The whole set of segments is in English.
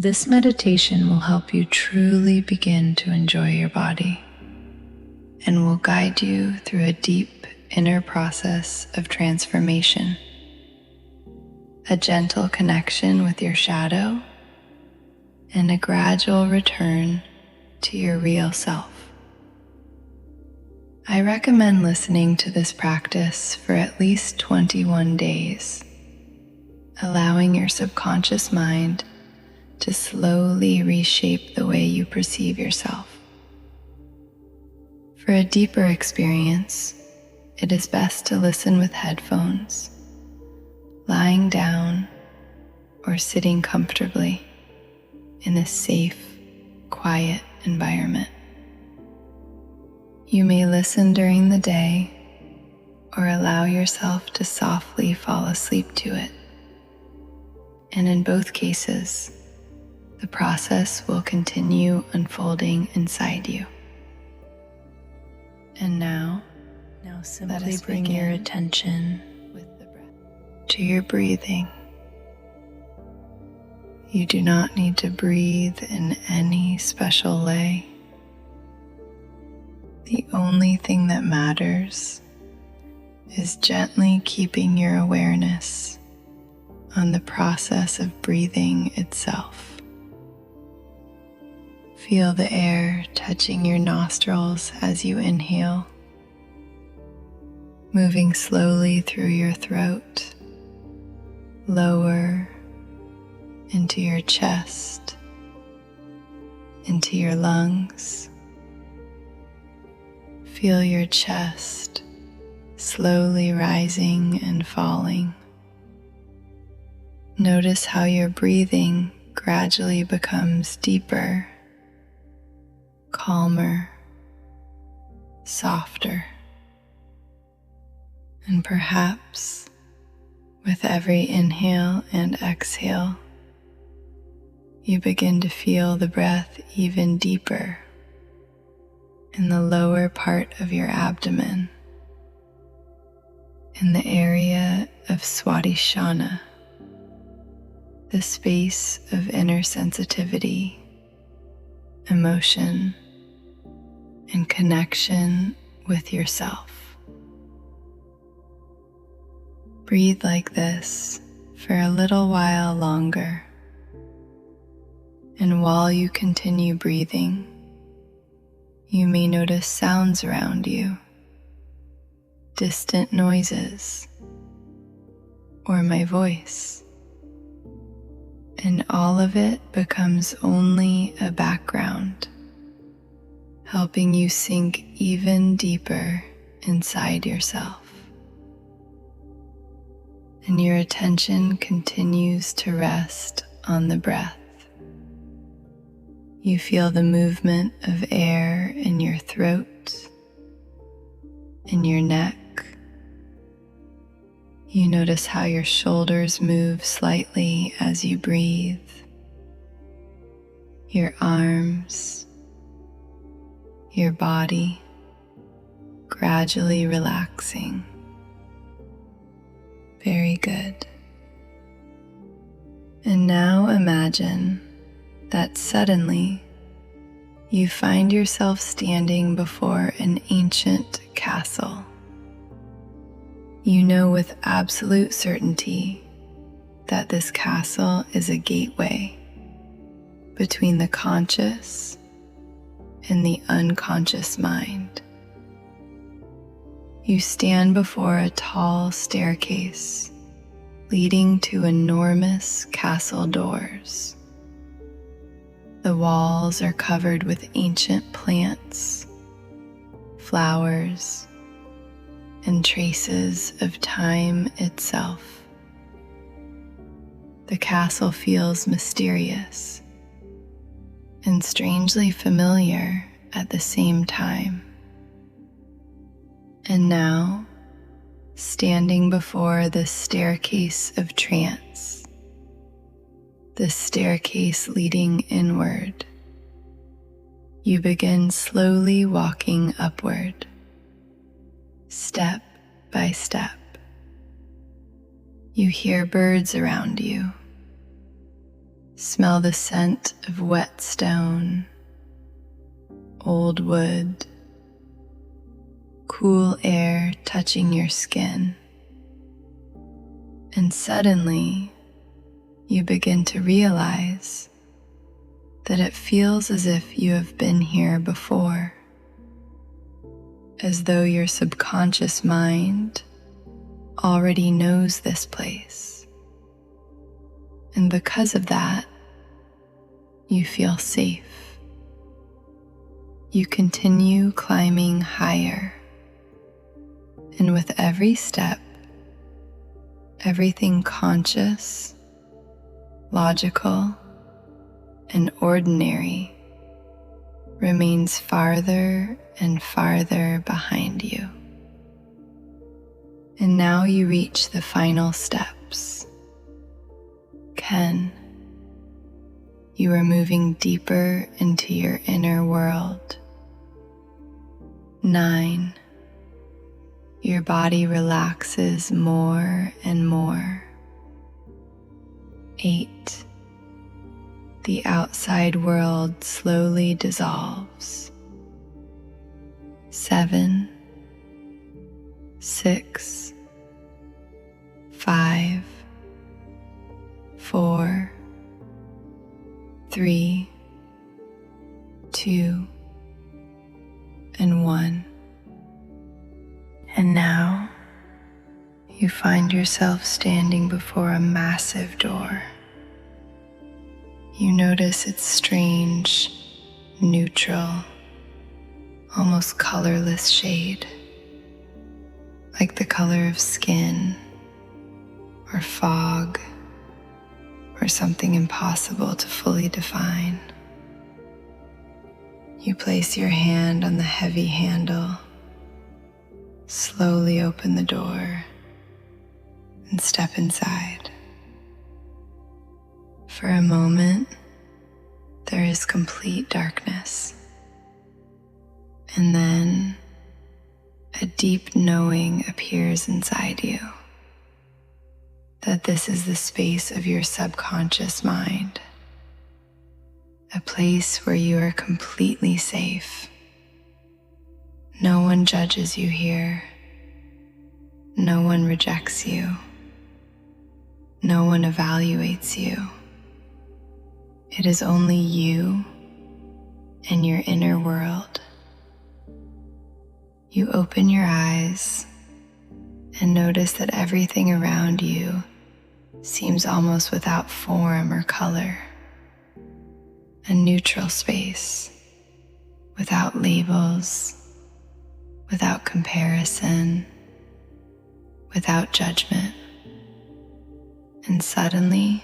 This meditation will help you truly begin to enjoy your body and will guide you through a deep inner process of transformation, a gentle connection with your shadow, and a gradual return to your real self. I recommend listening to this practice for at least 21 days, allowing your subconscious mind to slowly reshape the way you perceive yourself. For a deeper experience, it is best to listen with headphones, lying down or sitting comfortably in a safe, quiet environment. You may listen during the day or allow yourself to softly fall asleep to it. And in both cases, the process will continue unfolding inside you. And now simply bring your attention with the breath to your breathing. You do not need to breathe in any special way. The only thing that matters is gently keeping your awareness on the process of breathing itself. Feel the air touching your nostrils as you inhale, moving slowly through your throat, lower into your chest, into your lungs. Feel your chest slowly rising and falling. Notice how your breathing gradually becomes deeper, calmer, softer, and perhaps with every inhale and exhale, you begin to feel the breath even deeper in the lower part of your abdomen, in the area of Swadhisthana, the space of inner sensitivity, emotion, and connection with yourself. Breathe like this for a little while longer. And while you continue breathing, you may notice sounds around you, distant noises, or my voice. And all of it becomes only a background, helping you sink even deeper inside yourself. And your attention continues to rest on the breath. You feel the movement of air in your throat, in your neck. You notice how your shoulders move slightly as you breathe, your arms, your body gradually relaxing. Very good. And now imagine that suddenly you find yourself standing before an ancient castle. You know with absolute certainty that this castle is a gateway between the conscious and the unconscious mind. You stand before a tall staircase leading to enormous castle doors. The walls are covered with ancient plants, flowers, and traces of time itself. The castle feels mysterious and strangely familiar at the same time. And now, standing before the staircase of trance, the staircase leading inward, you begin slowly walking upward, step by step. You hear birds around you, Smell the scent of wet stone, old wood, cool air touching your skin. And suddenly, you begin to realize that it feels as if you have been here before, as though your subconscious mind already knows this place. And because of that, you feel safe. You continue climbing higher, and with every step, everything conscious, logical, and ordinary remains farther and farther behind you. And now you reach the final steps. 10. You are moving deeper into your inner world. 9. Your body relaxes more and more. 8. The outside world slowly dissolves. 7. 6. 5. 4. 3. 2. And 1. And now you find yourself standing before a massive door. You notice its strange, neutral, almost colorless shade, like the color of skin or fog or something impossible to fully define. You place your hand on the heavy handle, slowly open the door, and step inside. For a moment, there is complete darkness, and then a deep knowing appears inside you that this is the space of your subconscious mind, a place where you are completely safe. No one judges you here. No one rejects you. No one evaluates you. It is only you and your inner world. You open your eyes and notice that everything around you seems almost without form or color, a neutral space, without labels, without comparison, without judgment. And suddenly,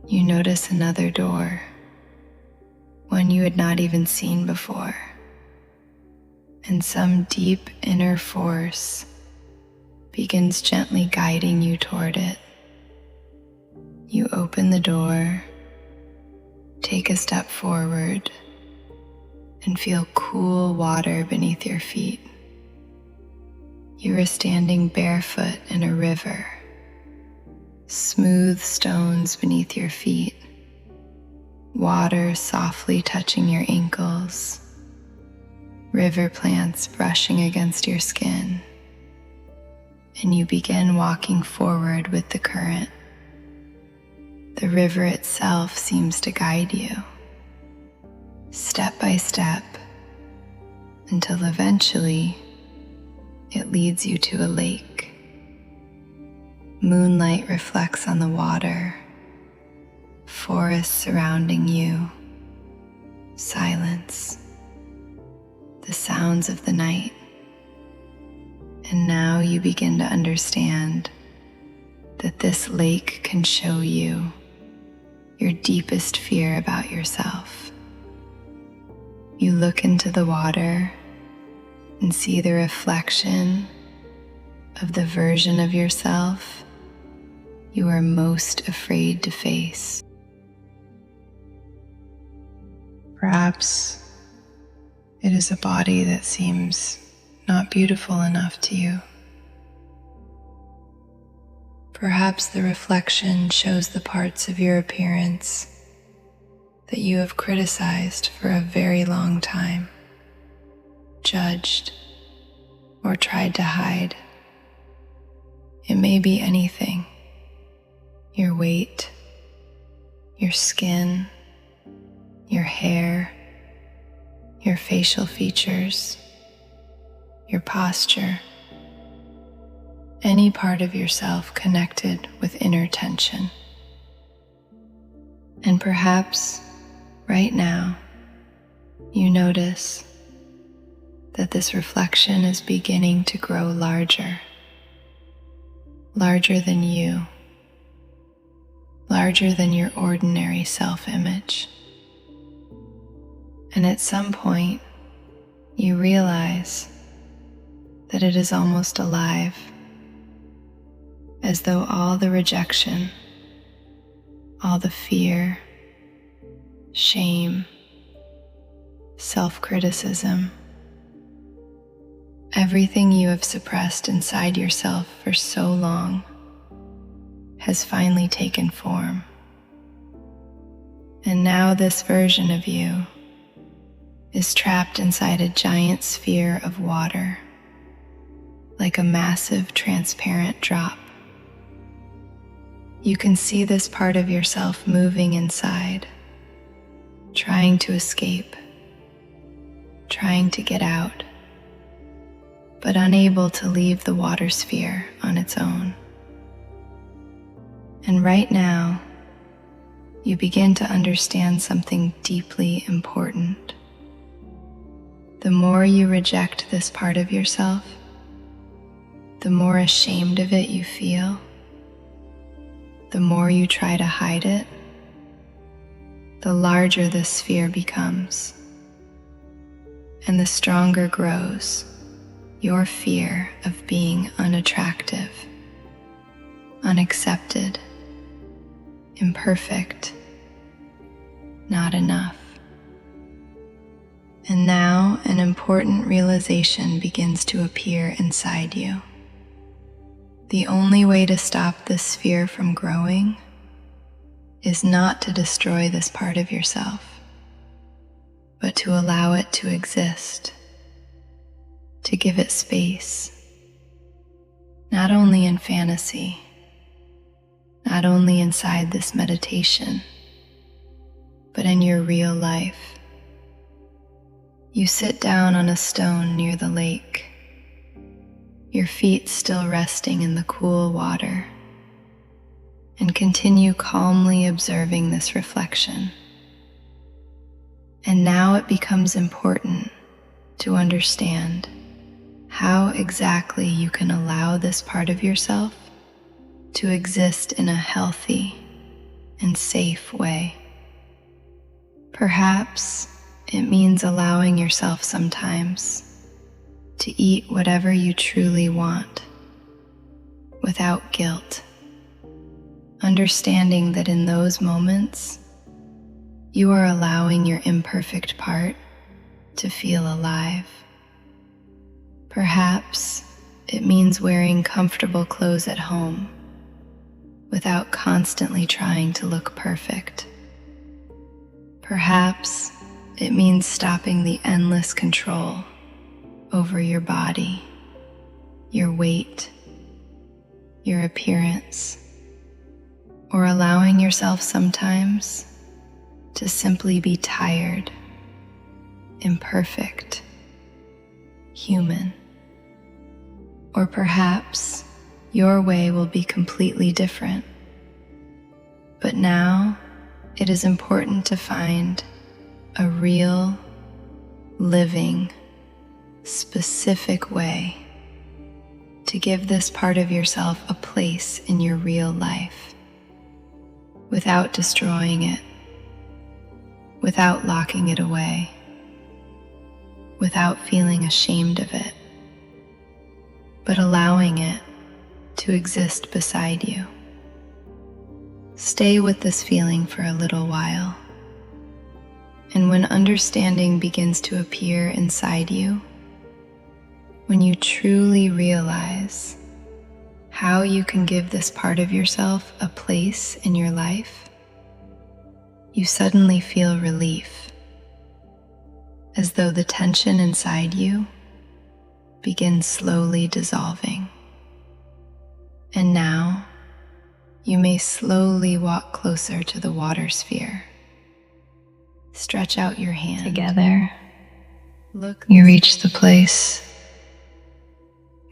you notice another door, one you had not even seen before, and some deep inner force begins gently guiding you toward it. You open the door, take a step forward, and feel cool water beneath your feet. You are standing barefoot in a river, smooth stones beneath your feet, water softly touching your ankles, river plants brushing against your skin, and you begin walking forward with the current. The river itself seems to guide you, step by step, until eventually it leads you to a lake. Moonlight reflects on the water, forests surrounding you, silence, the sounds of the night. And now you begin to understand that this lake can show you your deepest fear about yourself. You look into the water and see the reflection of the version of yourself you are most afraid to face. Perhaps it is a body that seems not beautiful enough to you. Perhaps the reflection shows the parts of your appearance that you have criticized for a very long time, judged, or tried to hide. It may be anything: your weight, your skin, your hair, your facial features, your posture, any part of yourself connected with inner tension. And perhaps right now you notice that this reflection is beginning to grow larger, larger than you, larger than your ordinary self-image. And at some point, you realize that it is almost alive, as though all the rejection, all the fear, shame, self-criticism, everything you have suppressed inside yourself for so long has finally taken form. And now this version of you is trapped inside a giant sphere of water, like a massive transparent drop. You can see this part of yourself moving inside, trying to escape, trying to get out, but unable to leave the water sphere on its own. And right now, you begin to understand something deeply important. The more you reject this part of yourself, the more ashamed of it you feel, the more you try to hide it, the larger this sphere becomes, and the stronger grows your fear of being unattractive, unaccepted, imperfect, not enough. And now an important realization begins to appear inside you. The only way to stop this sphere from growing is not to destroy this part of yourself, but to allow it to exist, to give it space, not only in fantasy, not only inside this meditation, but in your real life. You sit down on a stone near the lake, your feet still resting in the cool water, and continue calmly observing this reflection. And now it becomes important to understand how exactly you can allow this part of yourself to exist in a healthy and safe way. Perhaps it means allowing yourself sometimes to eat whatever you truly want without guilt, understanding that in those moments you are allowing your imperfect part to feel alive. Perhaps it means wearing comfortable clothes at home without constantly trying to look perfect. Perhaps it means stopping the endless control over your body, your weight, your appearance, or allowing yourself sometimes to simply be tired, imperfect, human. Or perhaps your way will be completely different. But now it is important to find a real, living, specific way to give this part of yourself a place in your real life without destroying it, without locking it away, without feeling ashamed of it, but allowing it to exist beside you. Stay with this feeling for a little while, and when understanding begins to appear inside you, when you truly realize how you can give this part of yourself a place in your life, you suddenly feel relief, as though the tension inside you begins slowly dissolving. And now, you may slowly walk closer to the water sphere. Stretch out your hand. Together, you reach the place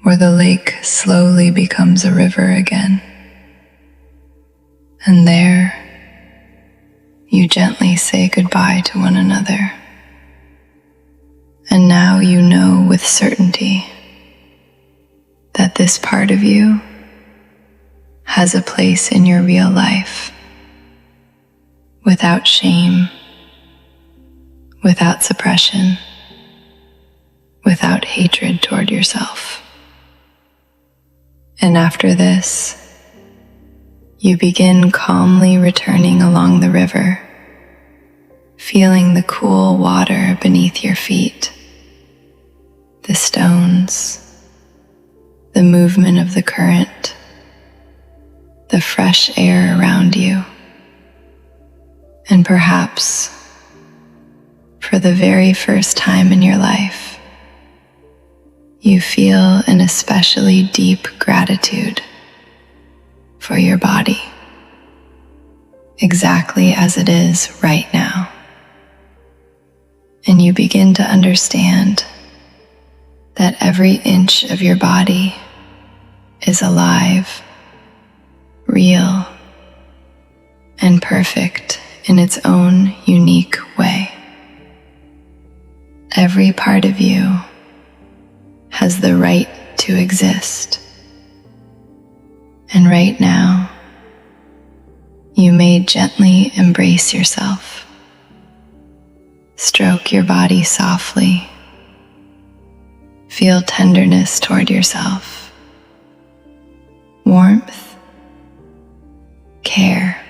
where the lake slowly becomes a river again. And there, you gently say goodbye to one another. And now you know with certainty that this part of you has a place in your real life, without shame, without suppression, without hatred toward yourself. And after this, you begin calmly returning along the river, feeling the cool water beneath your feet, the stones, the movement of the current, the fresh air around you, and perhaps, for the very first time in your life, you feel an especially deep gratitude for your body, exactly as it is right now. And you begin to understand that every inch of your body is alive, real, and perfect in its own unique way. Every part of you has the right to exist. And right now, you may gently embrace yourself. Stroke your body softly. Feel tenderness toward yourself, warmth, care,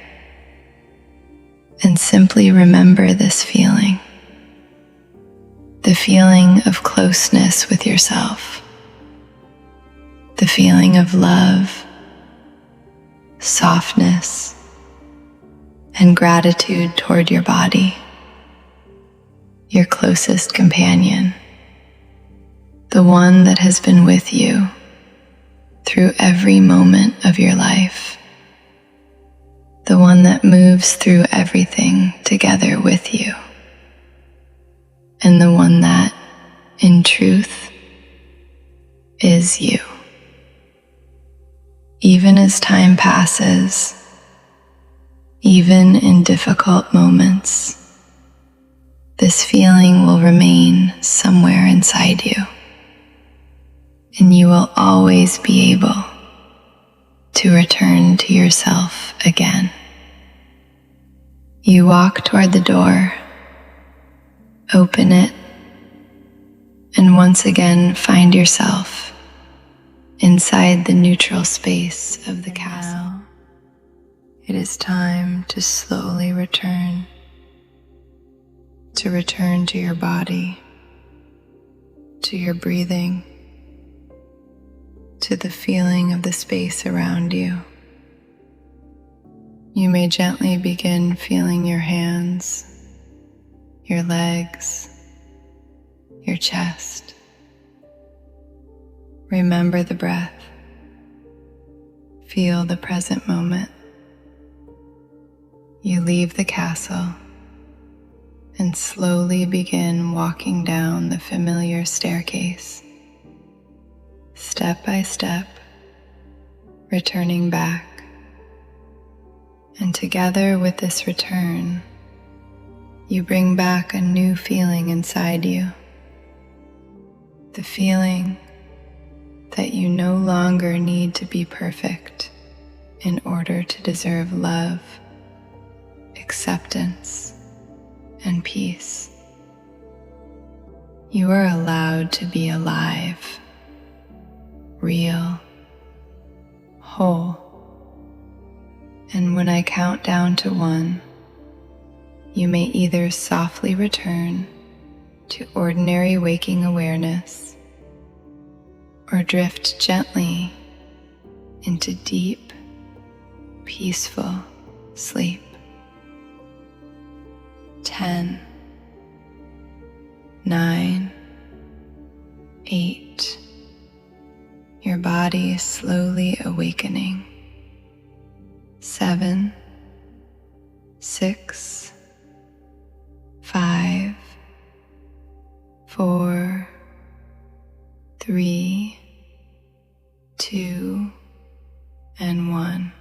and simply remember this feeling. The feeling of closeness with yourself, the feeling of love, softness, and gratitude toward your body, your closest companion, the one that has been with you through every moment of your life, the one that moves through everything together with you, and the one that, in truth, is you. Even as time passes, even in difficult moments, this feeling will remain somewhere inside you, and you will always be able to return to yourself again. You walk toward the door, open it, and once again find yourself inside the neutral space of the castle. Now, it is time to slowly return to your body, to your breathing, to the feeling of the space around you. You may gently begin feeling your hands, your legs, your chest. Remember the breath. Feel the present moment. You leave the castle and slowly begin walking down the familiar staircase, step by step, returning back. And together with this return, you bring back a new feeling inside you. The feeling that you no longer need to be perfect in order to deserve love, acceptance, and peace. You are allowed to be alive, real, whole. And when I count down to 1, you may either softly return to ordinary waking awareness or drift gently into deep, peaceful sleep. 10, 9, 8. Your body is slowly awakening. 7, 6, 5, 4, 3, 2, and 1.